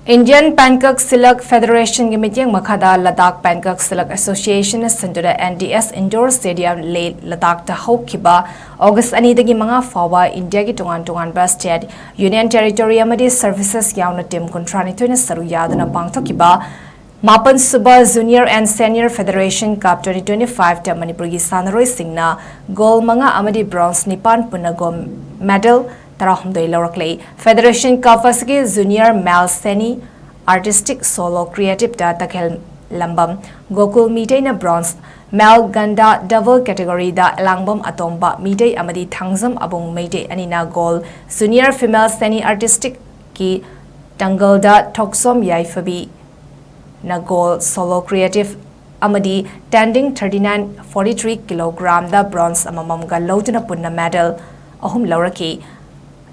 Indian Pancake Silk Federation Gimityang Makada Ladakh Pancake Silk Association Centura NDS Indoor Stadium Le Ladakh ta Hokiba August Anidagi Manga Fawa India ki Tungan Bus State Union Territory Amadi Services Yauna Tim Contrani Twin Saruyadana Bangtokiba Mapan SUBA Junior and Senior Federation Cup 2025 ta Manipur Sanaroisingna Gold Manga Amadi Bronze Nipan Punna Gold Medal Lourakle Federation Cup Junior Male Seni Artistic Solo Creative Takel Lambam Gokul Mitay Bronze Male Ganda Double Category da Langbam Atomba Mitay Amadi Thangzam Abung Mitay Anina Gold Junior Female Seni Artistic Ki Tangle da Toksom Yaifabi na Gold Solo Creative Amadi Tanding 3943 kg da Bronze Amamam Galotuna Punna Medal Ahum Lourakle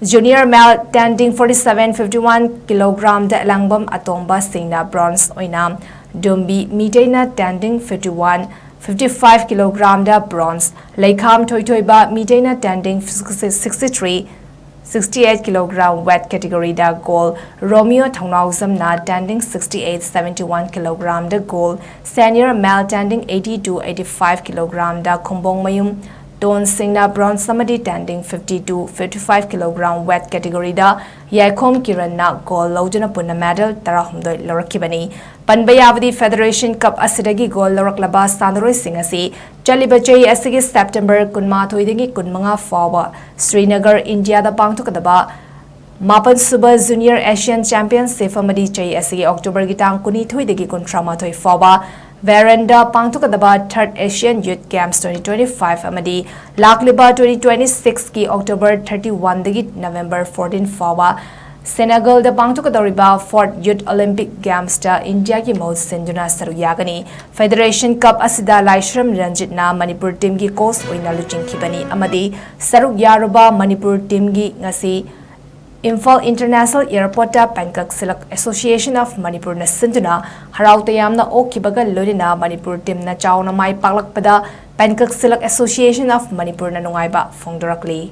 Junior Male Tanding 4751 kg da Langbam Atomba Singna Bronze Oinam Dumbi Mitayna Tanding 55 kg da Bronze Laikam Toitoiba Mitayna Tanding 68 kg wet category da Gold Romeo Thongnauzam na Tanding 71 kg da Gold Senior Male Tanding 85 kg da Kumbong Mayum Don Singna Bronze Amadi Tanding 55 kg wet category da Yaikom Kiran na Gold Lodana Punna Medal Tarahumdoi Lourakibani Panbayavadi Federation Cup Asidagi Gold Louraklaba Sanaroisingna si Chalibachai Asigi September Kunma Thoidingi Kunmanga Fawa Srinagar India da Pangtokadaba Mapan SUBA Junior Asian Championship Amadi Chai Asigi October Gitang Kuni Thoidigi Kuntrama Thoi Fawa Veranda Pangtokadaba 3rd Asian Youth Games 2025 Amadi Lakliba 2026 ki October 31 dagi November 14 Fawa Senegal da Pangtokadoriba 4th Youth Olympic Games ta India ki Maud Senduna Saruyagani Federation Cup Asida Laishram Ranjit na Manipur team ki coach oina luchingkibani Amadi Saruk Yaruba Manipur team gi ngasi Imphal International Airport ta Pancake Silk Association of Manipur na Sinduna Harautayamna Okibaga Lodina Manipur team na Chauna Mai Paklakpada Pancake Silk Association of Manipur na Nungaiba Lourakle